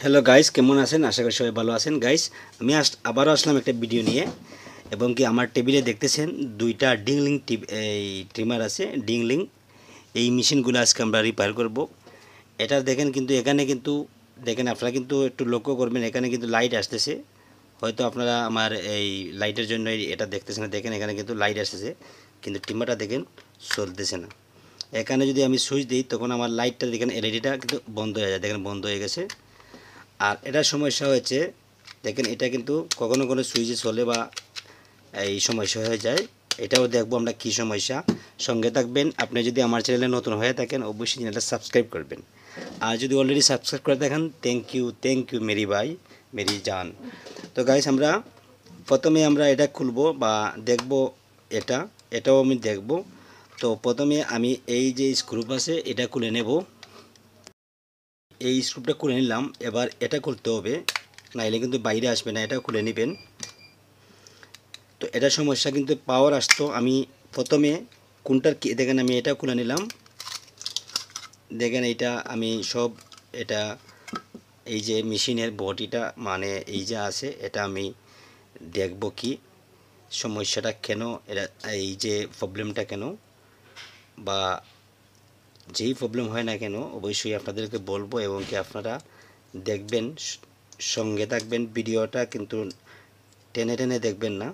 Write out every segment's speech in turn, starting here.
Hello guys, কেমন আছেন? আশা করি সবাই ভালো আছেন। গাইস, আমি আবারও আসলাম একটা ভিডিও নিয়ে, এবং কি আমার টেবিলে দেখতেছেন দুইটা ডিংলিং এই ট্রিমার আছে। ডিংলিং এই মেশিনগুলো আজকে আমরা রিপেয়ার করব। এটা দেখেন, কিন্তু এখানে কিন্তু দেখেন, আপনারা কিন্তু একটু লক্ষ্য করবেন, এখানে কিন্তু লাইট আসতেছে। হয়তো আপনারা আমার এই লাইটের জন্য এটা দেখতেছেন না। দেখেন, এখানে কিন্তু লাইট আসতেছে, কিন্তু ট্রিমারটা দেখেন চলতেছে না। এখানে যদি আমি সুইচ দিই, তখন আমার লাইটটা দেখেন, এলইডিটা কিন্তু বন্ধ হয়ে যায়। দেখেন, বন্ধ হয়ে গেছে। আর এটা সমস্যা হয়েছে, দেখেন এটা কিন্তু কখনো কোনো সুইচে চলে বা এই সমস্যা হয়ে যায়। এটাও দেখবো আমরা কি সমস্যা। সঙ্গে থাকবেন। আপনি যদি আমার চ্যানেলে নতুন হয়ে থাকেন, অবশ্যই চ্যানেলটা সাবস্ক্রাইব করবেন। আর যদি অলরেডি সাবস্ক্রাইব করে থাকেন, থ্যাংক ইউ মেরি ভাই, মেরি জান। তো গাইস, আমরা প্রথমে আমরা এটা খুলবো বা দেখব। এটাও আমি দেখব। তো প্রথমে আমি এই যে স্ক্রুপ আছে এটা খুলে নেব। এই স্ক্রুপটা খুলে নিলাম। এবার এটা খুলতে হবে, নাইলে কিন্তু বাইরে আসবে না। এটা খুলে নেবেন। তো এটা সমস্যা, কিন্তু পাওয়ার আসতো। আমি প্রথমে কোনটার কি দেখেন, আমি এটা খুলে নিলাম। দেখেন, এটা আমি সব এটা এই যে মেশিনের বডিটা মানে এই যে আছে, এটা আমি দেখব কি সমস্যাটা, কেন এটা এই যে প্রবলেমটা কেন, বা যেই প্রবলেম হয় না কেন অবশ্যই আপনাদেরকে বলবো, এবং কি আপনারা দেখবেন, সঙ্গে থাকবেন। ভিডিওটা কিন্তু টেনে টেনে দেখবেন না।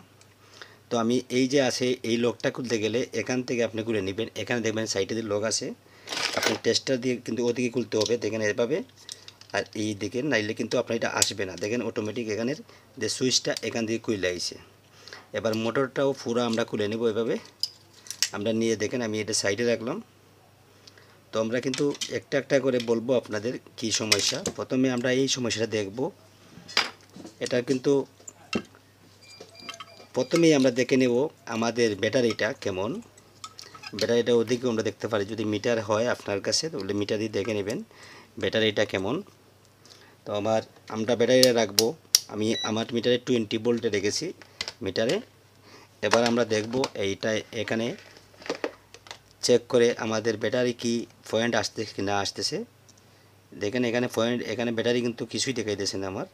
তো আমি এই যে আছে এই লকটা খুলতে গেলে এখান থেকে আপনি খুলে নেবেন। এখানে দেখবেন সাইডে যে লক আছে, আপনি টেস্টার দিয়ে কিন্তু ওদিকে খুলতে হবে। দেখেন এভাবে, আর এই দিকে নাইলে কিন্তু আপনার এটা আসবে না। দেখেন অটোমেটিক এখানের যে সুইচটা এখান দিয়ে খুলে আইছে। এবার মোটরটাও পুরো আমরা খুলে নেব এভাবে। আমরা নিয়ে দেখেন, আমি এটা সাইডে রাখলাম। তো আমরা কিন্তু একটা একটা করে বলবো আপনাদের কি সমস্যা। প্রথমে আমরা এই সমস্যাটা দেখব। এটা কিন্তু প্রথমেই আমরা দেখে নেব আমাদের ব্যাটারিটা কেমন। ব্যাটারিটা ওদিকে আমরা দেখতে পারি, যদি মিটার হয় আপনার কাছে তাহলে মিটার দিয়ে দেখে নেবেন ব্যাটারিটা কেমন। তো আমরা ব্যাটারিটা রাখবো। আমি আমার মিটারে 20 ভোল্টে রেখেছি মিটারে। এবার আমরা দেখব এইটা এখানে চেক করে আমাদের ব্যাটারি কি পয়েন্ট আসতেছে কি না আসতেছে। দেখেন এখানে পয়েন্ট, এখানে ব্যাটারি কিন্তু কিছুই দেখাইতেছে না আমার।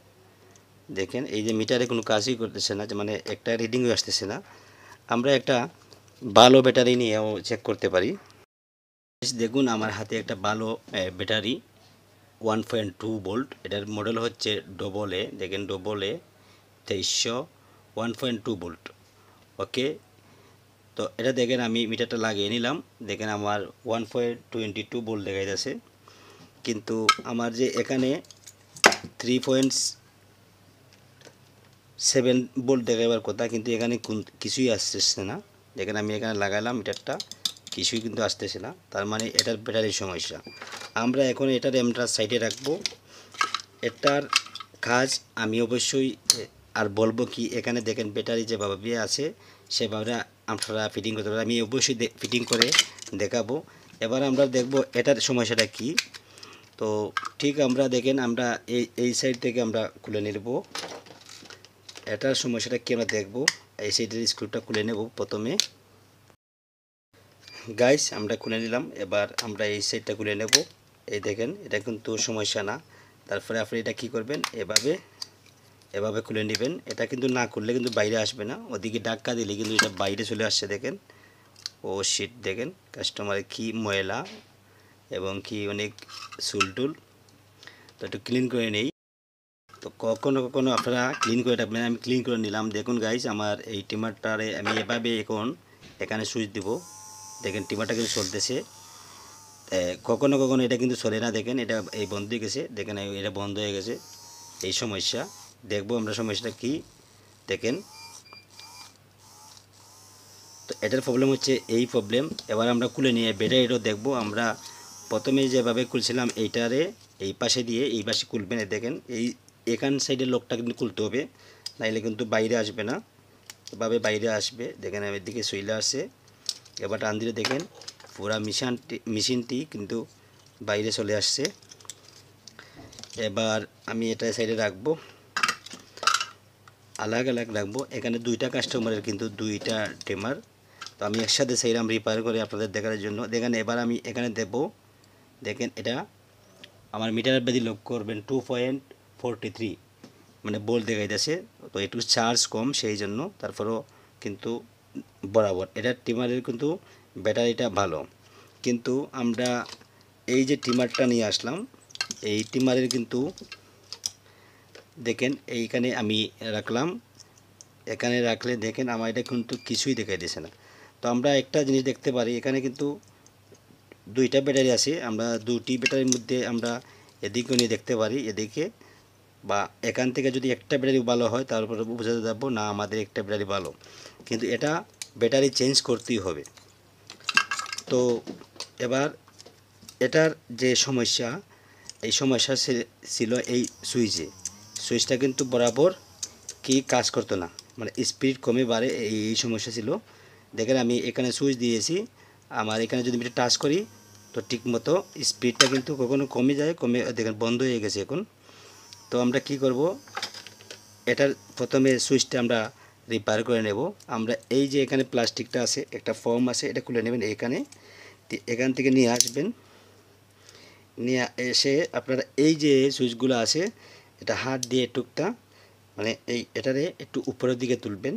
দেখেন এই যে মিটারে কোনো কাজই করতেছে না, যে মানে একটা রিডিংও আসতেছে না। আমরা একটা ভালো ব্যাটারি নিয়েও চেক করতে পারি। দেখুন আমার হাতে একটা ভালো ব্যাটারি 1.2 ভোল্ট, এটার মডেল হচ্ছে ডবল এ। দেখেন ডবল এ 2300 1.2 ভোল্ট। ওকে, তো এটা দেখেন আমি মিটারটা লাগিয়ে নিলাম। দেখেন আমার 1.22 ভোল্ট দেখাইতেছে, কিন্তু আমার যে এখানে 3.7 ভোল্ট দেখাবার কথা, কিন্তু এখানে কিছুই আসতেছে না। দেখেন আমি এখানে লাগাইলাম মিটারটা, কিছুই কিন্তু আসতেছে না। তার মানে এটার ব্যাটারির সমস্যা। আমরা এখন এটার আমরা সাইডে রাখবো। এটার কাজ আমি অবশ্যই আর বলবো কি, এখানে দেখেন ব্যাটারি যেভাবে আছে সেভাবে আপনারা ফিটিং করতে পারেন। আমি অবশ্যই ফিটিং করে দেখাবো। এবার আমরা দেখব এটার সমস্যাটা কি। তো ঠিক আমরা দেখেন, আমরা এই সাইড থেকে আমরা খুলে নেব। এটার সমস্যাটা কি আমরা দেখব। এই সাইডের স্ক্রুটা খুলে নেব প্রথমে। গাইস, আমরা খুলে নিলাম। এবার আমরা এই সাইডটা খুলে নেব। এই দেখেন এটা কিন্তু সমস্যা না। তারপরে আপনি এটা কি করবেন, এভাবে খুলে নেবেন। এটা কিন্তু না খুললে কিন্তু বাইরে আসবে না, ওদিকে ধাক্কা দিলে কিন্তু এটা বাইরে চলে আসছে। দেখেন, ও শিট, দেখেন কাস্টমারের কি ময়লা এবং কি অনেক চুলটুল। তো একটু ক্লিন করে নেই। তো কখনো কখনো আপনারা ক্লিন করে রাখবেন। আমি ক্লিন করে নিলাম। দেখুন গাইস, আমার এই ট্রিমারটারে আমি এভাবে এখন এখানে সুইচ দিব। দেখেন ট্রিমারটা কিন্তু চলতেছে। কখনো কখনো এটা কিন্তু চলে না। দেখেন এটা এই বন্ধ হয়ে গেছে। দেখেন এটা বন্ধ হয়ে গেছে। এই সমস্যা দেখবো আমরা, সমস্যাটা কি দেখেন। তো এটার প্রবলেম হচ্ছে এই প্রবলেম। এবার আমরা খুলে নিয়ে ব্যাটারিটাও দেখবো। আমরা প্রথমে যেভাবে খুলছিলাম এইটারে এই পাশে দিয়ে এই পাশে খুলবেন। দেখেন এখান সাইডের লকটা কিন্তু খুলতে হবে, নাইলে কিন্তু বাইরে আসবে না। এভাবে বাইরে আসবে। দেখেন এর দিকে চলে আসে। এবার টান দিলে দেখেন পুরা মেশিনটি কিন্তু বাইরে চলে আসছে। এবার আমি এটা সাইডে রাখবো, আলাদা রাখবো। এখানে দুইটা কাস্টমারের কিন্তু দুইটা ট্রিমার। তো আমি একসাথে সেইরাম রিপেয়ার করে আপনাদের দেখার জন্য। দেখেন এবার আমি এখানে দেবো। দেখেন এটা আমার মিটারের বেদি লক করবেন 43 মানে ভোল্ট দেখাইতেছে। তো একটু চার্জ কম সেই জন্য, তারপরেও কিন্তু বরাবর এটা ট্রিমারের কিন্তু ব্যাটারিটা ভালো। কিন্তু আমরা এই যে ট্রিমারটা নিয়ে আসলাম, এই ট্রিমারের কিন্তু দেখেন এইখানে আমি রাখলাম, এখানে রাখলে দেখেন আমার এটা কিন্তু কিছুই দেখাই দিছে না। তো আমরা একটা জিনিস দেখতে পারি, এখানে কিন্তু দুইটা ব্যাটারি আছে, আমরা দুটি ব্যাটারির মধ্যে আমরা এদিকেও নিয়ে দেখতে পারি, এদিকে বা এখান থেকে যদি একটা ব্যাটারি ভালো হয় তারপরে বোঝাতে যাবো না আমাদের একটা ব্যাটারি ভালো, কিন্তু এটা ব্যাটারি চেঞ্জ করতেই হবে। তো এবার এটার যে সমস্যা, এই সমস্যা ছিল এই সুইচটা কিন্তু বরাবর কি কাজ করতো না, মানে স্পিড কমে বাড়ে, এই সমস্যা ছিল। দেখেন আমি এখানে সুইচ দিয়েছি, আমার এখানে যদি আমি টাচ করি তো ঠিক মতো স্পিডটা কিন্তু কখনো কমে যায়, কমে দেখেন বন্ধ হয়ে গেছে এখন। তো আমরা কি করব, এটার প্রথমে সুইচটা আমরা রিপেয়ার করে নেব। আমরা এই যে এখানে প্লাস্টিকটা আছে, একটা ফর্ম আছে, এটা খুলে নেবেন, এখান থেকে নিয়ে আসবেন, নিয়ে এসে আপনারা এই যে সুইচগুলো আছে এটা হাত দিয়ে টুকটা মানে এটারে একটু উপরের দিকে তুলবেন।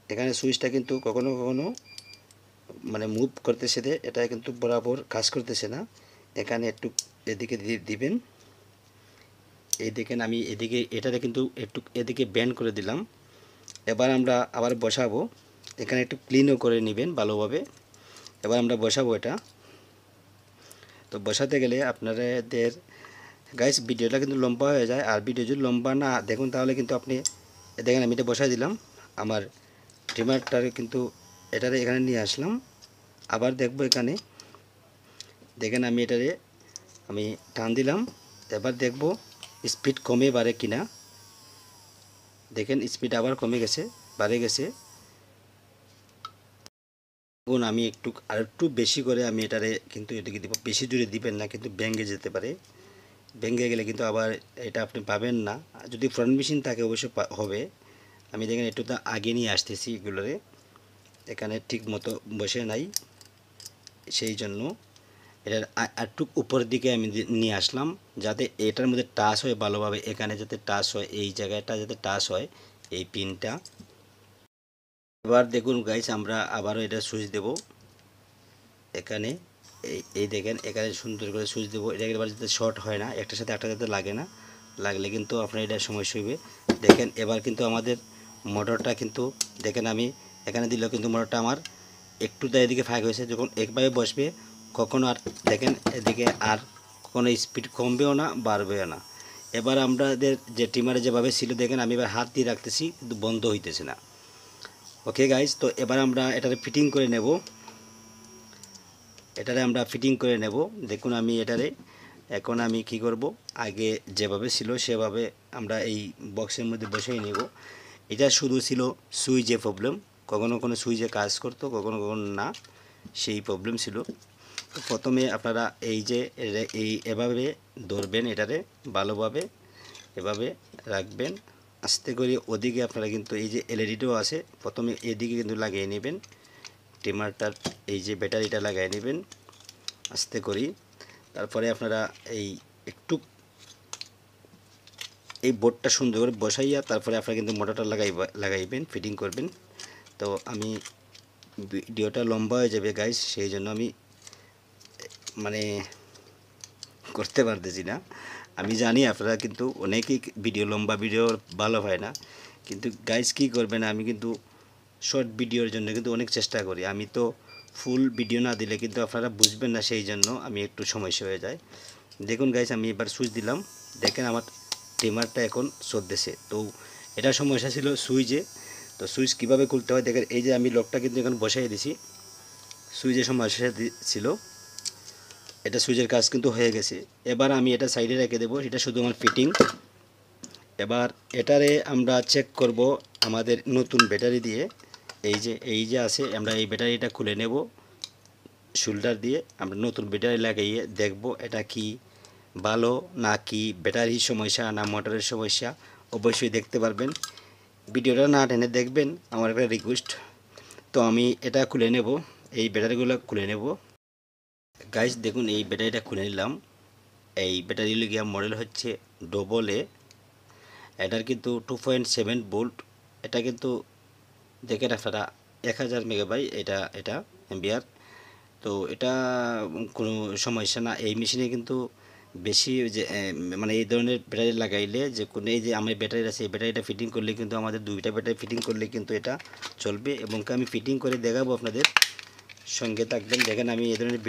এখানে সুইচটা কিন্তু কখনো কখনো মানে মুভ করতেছে, এটা কিন্তু বরাবর কাজ করতেছে না, এখানে একটু এদিকে দিবেন। এই দেখেন আমি এদিকে এটারে কিন্তু একটু এদিকে ব্যান্ড করে দিলাম। এবার আমরা আবার বসাবো, এখানে একটু ক্লিনও করে নেবেন ভালোভাবে। এবার আমরা বসাবো এটা। তো বসাতে গেলে আপনাদের গাইস ভিডিওটা কিন্তু লম্বা হয়ে যায়, আর ভিডিও যদি লম্বা না দেখুন তাহলে কিন্তু আপনি দেখেন আমি এটা বসাই দিলাম, আমার ট্রিমারটারে কিন্তু এটারে এখানে নিয়ে আসলাম, আবার দেখবো এখানে দেখেন আমি এটারে আমি টান দিলাম, এবার দেখব স্পিড কমে বাড়ে কিনা। দেখেন স্পিড আবার কমে গেছে, বাড়ে গেছে। এখন আমি আর একটু বেশি করে আমি এটারে কিন্তু এদিকে দিব, বেশি জোরে দিবেন না কিন্তু ভেঙে যেতে পারে, ভেঙে গেলে কিন্তু আবার এটা আপনি পাবেন না। যদি ফ্রন্ট মেশিন থাকে অবশ্যই হবে। আমি দেখেন একটু তো আগে নিয়ে আসতেছি এগুলোরে, এখানে ঠিক মতো বসে নাই, সেই জন্য এটার একটু উপরের দিকে আমি নিয়ে আসলাম যাতে এটার মধ্যে টাচ হয় ভালোভাবে, এখানে যাতে টাচ হয়, এই জায়গাটা যাতে টাচ হয় এই পিনটা। এবার দেখুন গাইস আমরা আবারও এটা সুইচ দেব, এখানে এই দেখেন এখানে সুন্দর করে সুইচ দেবো, এটা এবার যাতে শর্ট হয় না, একটার সাথে একটা যাতে লাগে না, লাগলে কিন্তু আপনার এটা সমস্যা হইবে। দেখেন এবার কিন্তু আমাদের মোটরটা কিন্তু দেখেন আমি এখানে দিলেও কিন্তু মোটরটা আমার একটু এদিকে ফাঁক হয়েছে, যখন একভাবে বসবে কখনো আর দেখেন এদিকে আর কোনো স্পিড কমবেও না বাড়বেও না। এবার আমাদের যে ট্রিমারে যেভাবে ছিল দেখেন আমি এবার হাত দিয়ে রাখতেছি কিন্তু বন্ধ হইতেছে না। ওকে গাইজ, তো এবার আমরা এটারে ফিটিং করে নেব, দেখুন আমি এটারে এখন আমি কি করব, আগে যেভাবে ছিল সেভাবে আমরা এই বক্সের মধ্যে বসিয়ে নেব। এটা শুধু ছিল সুইচে প্রবলেম, কখনো কোনো সুইচে কাজ করতো কখনো কখনো না, সেই প্রবলেম ছিল। তো প্রথমে আপনারা এই যে এভাবে ধরবেন, এটারে ভালোভাবে এভাবে রাখবেন, আস্তে করে ওদিকে আপনারা কিন্তু এই যে এলইডিটাও আছে প্রথমে এদিকে কিন্তু লাগিয়ে নেবেন, ট্রিমারটার এই যে ব্যাটারিটা লাগিয়ে নেবেন আস্তে করি। তারপরে আপনারা এই একটু এই বোর্ডটা সুন্দর করে বসাইয়া তারপরে আপনারা কিন্তু মোটরটা লাগাইবেন, ফিটিং করবেন। তো আমি ভিডিওটা লম্বা হয়ে যাবে গাইস, সেই জন্য আমি মানে করতে পারতেছি না। আমি জানি আপনারা কিন্তু অনেকেই লম্বা ভিডিও ভালো হয় না, কিন্তু গাইস কি করবেন, আমি কিন্তু শর্ট ভিডিওর জন্য কিন্তু অনেক চেষ্টা করি, আমি তো ফুল ভিডিও না দিলে কিন্তু আপনারা বুঝবেন না, সেই জন্য আমি একটু সমস্যা হয়ে যায়। দেখুন গাইস আমি এবার সুইচ দিলাম, দেখেন আমার ট্রিমারটা এখন চলতেছে। তো এটা সমস্যা ছিল সুইচে, তো সুইচ কীভাবে খুলতে হয় দেখেন, এই যে আমি লকটা কিন্তু এখন বসাই দিছি, সুইচের সমস্যা ছিল, এটা সুইচের কাজ কিন্তু হয়ে গেছে। এবার আমি এটা সাইডে রেখে দেবো, এটা শুধু আমার ফিটিং। এবার এটারে আমরা চেক করব আমাদের নতুন ব্যাটারি দিয়ে, এই যে আছে আমরা এই ব্যাটারিটা খুলে নেব শোল্ডার দিয়ে, আমরা নতুন ব্যাটারি লাগিয়ে দেখব এটা কি ভালো না কি ব্যাটারির সমস্যা না মোটরের সমস্যা, অবশ্যই দেখতে পারবেন, ভিডিওটা না টেনে দেখবেন আমার একটা রিকোয়েস্ট। তো আমি এটা খুলে নেব, এই ব্যাটারিগুলো খুলে নেব গাইস। দেখুন এই ব্যাটারিটা খুলে নিলাম, এই ব্যাটারি লিগিয়া মডেল হচ্ছে ডবল এ, এটার কিন্তু 2.7 ভোল্ট। এটা কিন্তু দেখেন আপনারা 1000 মেগাবাই এটা এম্পিয়ার। তো এটা কোনো সমস্যা না। এই মেশিনে কিন্তু বেশি যে মানে এই ধরনের ব্যাটারি লাগাইলে যে কোনো এই যে আমার ব্যাটারি আছে এই ব্যাটারিটা ফিটিং করলে কিন্তু আমাদের দুইটা ব্যাটারি ফিটিং করলে কিন্তু এটা চলবে। এবং আমি ফিটিং করে দেখাবো, আপনাদের সঙ্গে থাকবেন। দেখেন আমি এই ধরনের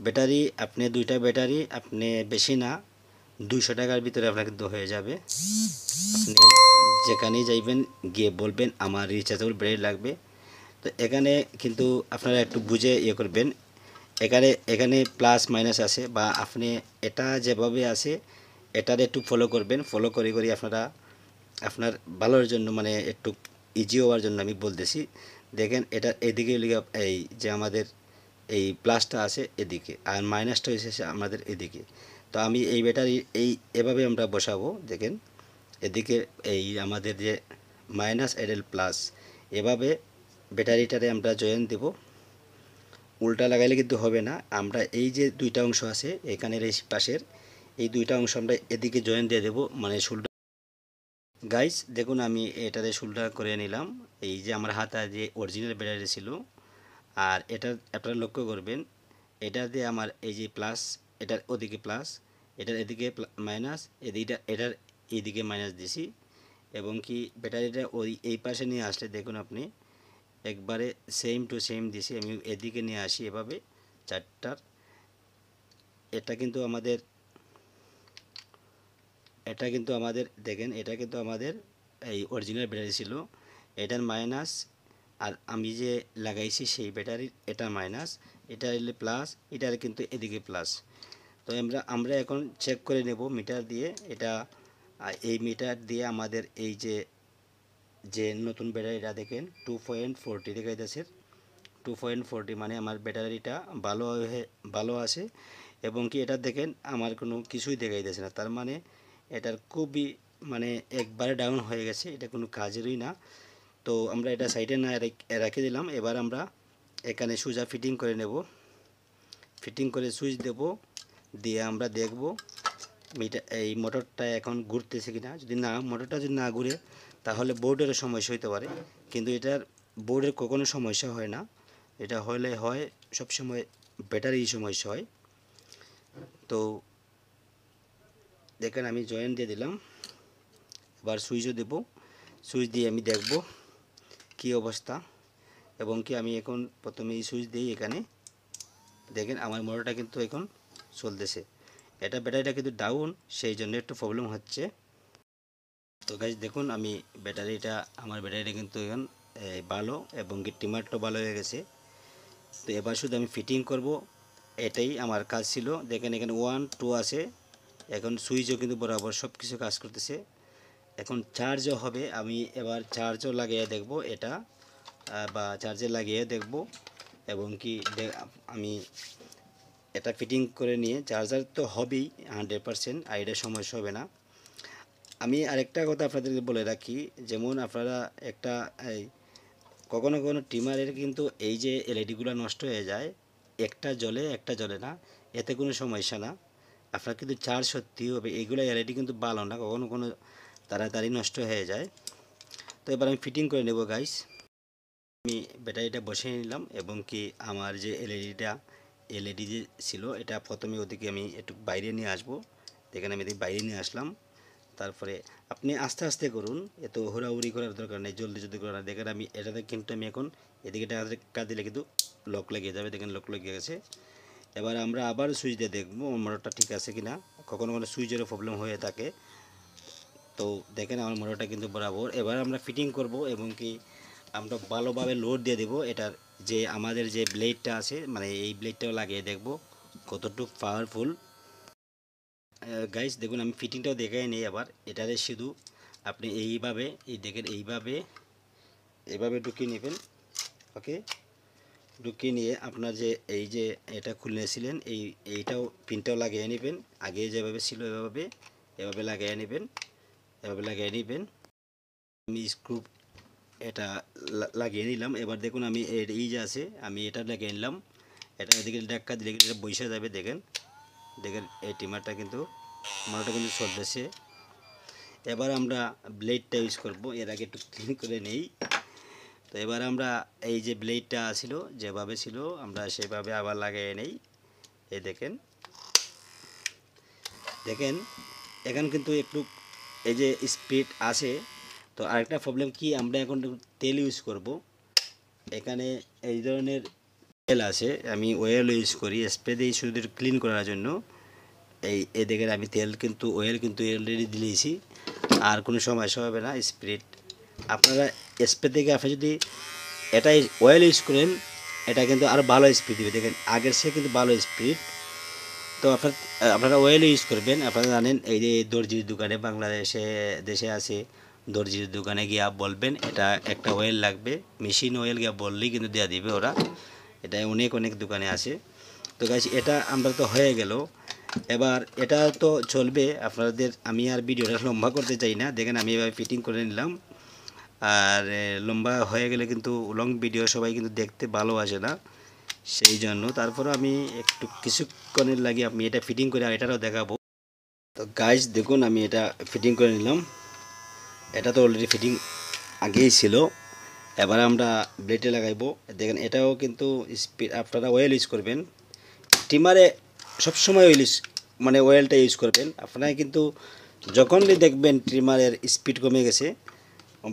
ব্যাটারি আপনি দুইটা ব্যাটারি আপনি বেশি না 200 টাকার ভিতরে আপনার কিন্তু হয়ে যাবে। আপনি যেখানেই যাইবেন গিয়ে বলবেন আমার রিচার্জেবল ব্যাটারি লাগবে। তো এখানে কিন্তু আপনারা একটু বুঝে ইয়ে করবেন। এখানে প্লাস মাইনাস আছে, বা আপনি এটা যেভাবে আছে এটার একটু ফলো করবেন। ফলো করে আপনারা আপনার ভালোর জন্য মানে একটু ইজি হওয়ার জন্য আমি বলতেছি। দেখেন এটা এদিকে এই যে আমাদের এই প্লাসটা আছে এদিকে, আর মাইনাসটা হয়েছে আমাদের এদিকে। তো আমি এই ব্যাটারি এভাবে আমরা বসাবো। দেখেন এদিকে এই আমাদের যে মাইনাস এডেল প্লাস, এভাবে ব্যাটারিটারে আমরা জয়েন দেব। উল্টা লাগাইলে কিন্তু হবে না। আমরা এই যে দুইটা অংশ আছে এখানের এই পাশের এই দুইটা অংশ আমরা এদিকে জয়েন দিয়ে দেব, মানে শোল্ডার। গাইস দেখুন আমি এটাতে শোল্ডার করে নিলাম। এই যে আমার হাতে যে অরিজিনাল ব্যাটারি ছিল, আর এটা আপনারা লক্ষ্য করবেন এটা দিয়ে আমার এই যে প্লাস, এটার ওদিকে প্লাস, এটার এদিকে মাইনাস, এটার এইদিকে মাইনাস দিছি। এবং কি ব্যাটারিটা এই পাশে নিয়ে আসলে দেখুন আপনি একবারে সেম টু সেম দিছি। আমি এদিকে নিয়ে আসি এভাবে চারটার। এটা কিন্তু আমাদের দেখেন এটা কিন্তু আমাদের এই অরিজিনাল ব্যাটারি ছিল, এটার মাইনাস। আর আমি যে লাগাইছি সেই ব্যাটারির এটা মাইনাস, এটা হলে প্লাস, এটার কিন্তু এদিকে প্লাস। তো আমরা এখন চেক করে নেব মিটার দিয়ে। এটা এই মিটার দিয়ে আমাদের এই যে নতুন ব্যাটারিটা দেখেন 2.40 দেখাইতেছে। 2.40 মানে আমার ব্যাটারিটা ভালো আছে। এবং কি এটা দেখেন আমার কোনো কিছুই দেখাইতেছে না, তার মানে এটার খুবই মানে একবারে ডাউন হয়ে গেছে, এটা কোনো কাজেরই না। তো আমরা এটা সাইডে না রেখে দিলাম। এবার আমরা এখানে সুজা ফিটিং করে নেব। ফিটিং করে সুইচ দেব, দিয়ে আমরা দেখব এই মোটরটা এখন ঘুরতেছে কিনা। যদি না মোটরটা যদি না ঘুরে তাহলে বোর্ডেরও সমস্যা হতে পারে, কিন্তু এটার বোর্ডের কখনো সমস্যা হয় না। এটা হয় সবসময় ব্যাটারি সমস্যা হয়। তো দেখেন আমি জয়েন দিয়ে দিলাম, এবার সুইচও দেব। সুইচ দিয়ে আমি দেখব কি অবস্থা। এবং কি আমি এখন প্রথমে এই সুইচ দিই এখানে, দেখেন আমার মোটরটা কিন্তু এখন চলতেছে। এটা ব্যাটারিটা কিন্তু ডাউন, সেই জন্য একটু প্রবলেম হচ্ছে। তো গাইজ দেখুন আমি আমার ব্যাটারিটা কিন্তু এখন ভালো, এবং কি ট্রিমারটাও ভালো হয়ে গেছে। তো এবার শুধু আমি ফিটিং করব, এটাই আমার কাজ ছিল। দেখেন এখানে 1 2 আছে। এখন সুইচও কিন্তু বরাবর সব কিছু কাজ করতেছে। এখন চার্জও হবে, আমি এবার চার্জও লাগিয়ে দেখব এটা, বা চার্জে লাগিয়ে দেখব। এবং কি আমি এটা ফিটিং করে নিয়ে চার্জার তো হবেই 100%, আর এটা সমস্যা হবে না। আমি আরেকটা কথা আপনাদেরকে বলে রাখি, যেমন আপনারা একটা কখনো ট্রিমারের কিন্তু এই যে এলইডিগুলো নষ্ট হয়ে যায়, একটা জ্বলে না, এতে কোনো সমস্যা না। আপনার কিন্তু চার্জ সত্যি হবে। এইগুলো এলইডি কিন্তু ভালো না, কখনো তাড়াতাড়ি নষ্ট হয়ে যায়। তো এবার আমি ফিটিং করে নেব গাইস। আমি ব্যাটারিটা বসিয়ে নিলাম, এবং কি আমার যে এলইডি যে ছিল এটা প্রথমে ওদিকে আমি একটু বাইরে নিয়ে আসবো। দেখেন আমি এদিকে বাইরে নিয়ে আসলাম। তারপরে আপনি আস্তে আস্তে করুন, এত হুড়াহুড়ি করার দরকার নেই, জলদি করার না। দেখেন আমি এটাতে কিন্তু আমি এখন এদিকে টাকা দিলে কিন্তু লক লেগে যাবে। দেখেন লক লেগে গেছে। এবার আমরা আবার সুইচ দিয়ে দেখবো মোটরটা ঠিক আছে কিনা। কখনো সুইচেরও প্রবলেম হয়ে থাকে। তো দেখেন আমার মোটরটা কিন্তু বরাবর। এবার আমরা ফিটিং করব, এবং কি আমরা ভালোভাবে লোড দিয়ে দেব। এটার যে আমাদের যে ব্লেডটা আছে, মানে এই ব্লেডটাও লাগিয়ে দেখব কতটুকু পাওয়ারফুল। গাইস দেখুন আমি ফিটিংটাও দেখাই নিই। আবার এটারে শুধু আপনি দেখেন এইভাবে ঢুকিয়ে নেবেন। ওকে, ঢুকিয়ে নিয়ে আপনার যে এই যে এটা খুলেছিলেন এইটাও পিনটাও লাগিয়ে নেবেন। আগে যেভাবে ছিল এভাবে লাগিয়ে নেবেন। আমি স্ক্রু এটা লাগিয়ে নিলাম। এবার দেখুন আমি এই যে আছে আমি এটা লাগিয়ে নিলাম। এটা এদিকে ধাক্কা দিলে এটা বসে যাবে। দেখেন দেখেন এই ট্রিমারটা কিন্তু মোটরটা কিন্তু চলতেছে। এবার আমরা ব্লেডটা ইউজ করব, এর আগে একটু ক্লিন করে নেই। তো এবার আমরা এই যে ব্লেডটা ছিল যেভাবে ছিল আমরা সেভাবে আবার লাগিয়ে নেই। এই দেখেন দেখেন এখন কিন্তু একটু এই যে স্পিড আছে। তো আরেকটা প্রবলেম কি, আমরা এখন তেল ইউজ করব। এখানে এই ধরনের তেল আছে, আমি অয়েল ইউজ করি, স্প্রে দিই শুধু ক্লিন করার জন্য। এই দেখেন আমি তেল কিন্তু অয়েল কিন্তু অলরেডি দিয়েছি, আর কোনো সমস্যা হবে না। স্পিড আপনারা স্প্রে থেকে আপনি যদি এটাই অয়েল ইউজ করেন এটা কিন্তু আরও ভালো স্পিড দেবে। দেখেন আগের সে কিন্তু ভালো স্পিড। তো আপনারা অয়েল ইউজ করবেন। আপনারা জানেন এই যে দর্জির দোকানে বাংলাদেশে দেশে আছে, দর্জির দোকানে গিয়া বলবেন এটা একটা অয়েল লাগবে, মেশিন অয়েল গিয়া বললেই কিন্তু দেওয়া দিবে ওরা। এটা অনেক অনেক দোকানে আছে। তো গাইস এটা আমরা তো হয়ে গেল। এবার এটা তো চলবে আপনাদের, আমি আর ভিডিওটা লম্বা করতে চাই না। দেখেন আমি এভাবে ফিটিং করে নিলাম। আর লম্বা হয়ে গেলে কিন্তু লং ভিডিও সবাই কিন্তু দেখতে ভালো আসে না, সেই জন্য তারপরে আমি একটু কিছুক্ষণের লাগে আমি এটা ফিটিং করে এটারও দেখাবো। তো গাইস দেখুন আমি এটা ফিটিং করে নিলাম। এটা তো অলরেডি ফিটিং আগেই ছিল। এবার আমরা ব্লেডে লাগাইবো। দেখেন এটাও কিন্তু স্পিড, আপনারা অয়েল ইউজ করবেন ট্রিমারে সবসময় অয়েল মানে অয়েলটা ইউজ করবেন। আপনারা কিন্তু যখনই দেখবেন ট্রিমারের স্পিড কমে গেছে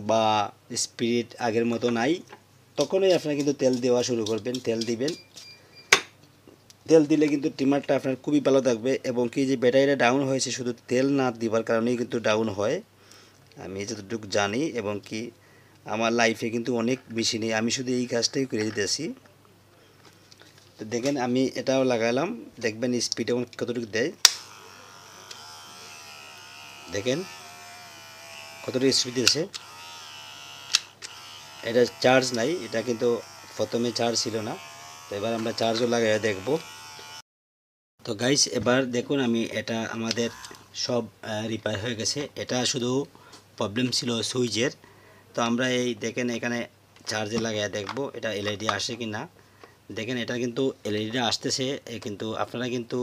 বা স্পিড আগের মতো নাই, তখনই আপনারা কিন্তু তেল দেওয়া শুরু করবেন। তেল দিবেন, তেল দিলে কিন্তু ট্রিমারটা আপনার খুবই ভালো থাকবে। এবং কি যে ব্যাটারিটা ডাউন হয়েছে শুধু তেল না দিবার কারণেই কিন্তু ডাউন হয়, আমি যতটুকু জানি। এবং কি আমার লাইফে কিন্তু অনেক বেশি নেই, আমি শুধু এই কাজটাই করে দিতেছি। তো দেখেন আমি এটাও লাগালাম, দেখবেন স্পিড এবং কতটুকু দেয়। দেখেন কতটুকু স্পিড দিয়েছে। এটা চার্জ নাই, এটা কিন্তু প্রথমে চার্জ ছিল না। তো এবার আমরা চার্জও লাগাই দেখব। তো গাইস এবার দেখুন আমি এটা আমাদের সব রিপেয়ার হয়ে গেছে। এটা শুধু প্রবলেম ছিল সুইচের। তো আমরা এই দেখেন এখানে চার্জে লাগাই দেখব এটা এলইডি আসে কি না। দেখেন এটা কিন্তু এলইডিটা আসতেছে, কিন্তু আপনারা কিন্তু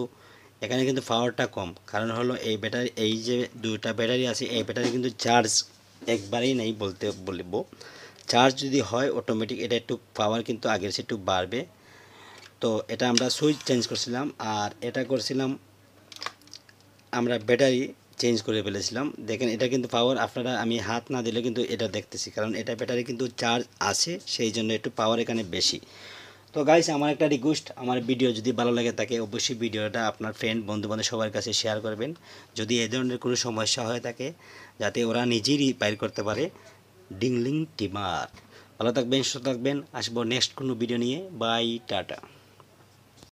এখানে কিন্তু পাওয়ারটা কম, কারণ হলো এই ব্যাটারি, এই যে দুইটা ব্যাটারি আছে এই ব্যাটারি কিন্তু চার্জ একবারেই নেই বলবো। চার্জ যদি হয় অটোমেটিক এটা একটু পাওয়ার কিন্তু আগের চেয়ে একটু বাড়বে। তো এটা আমরা সুইচ চেঞ্জ করছিলাম, আর এটা করছিলাম আমরা ব্যাটারি চেঞ্জ করে ফেলেছিলাম। দেখেন এটা কিন্তু পাওয়ার আপনারা আমি হাত না দিলে কিন্তু এটা দেখতেছি, কারণ এটা ব্যাটারি কিন্তু চার্জ আছে, সেই জন্য একটু পাওয়ার এখানে বেশি। তো গাইস আমার একটা রিকোয়েস্ট, আমার ভিডিও যদি ভালো লাগে থাকে অবশ্যই ভিডিওটা আপনার ফ্রেন্ড বন্ধুবান্ধব সবার কাছে শেয়ার করবেন। যদি এই ধরনের কোনো সমস্যা হয়ে থাকে যাতে ওরা নিজেই রিপেয়ার করতে পারে। Dingling trimmer. ভালো থাকবেন, সুস্থ থাকবেন, আসবো নেক্সট কোনো ভিডিও নিয়ে। Bye, tata.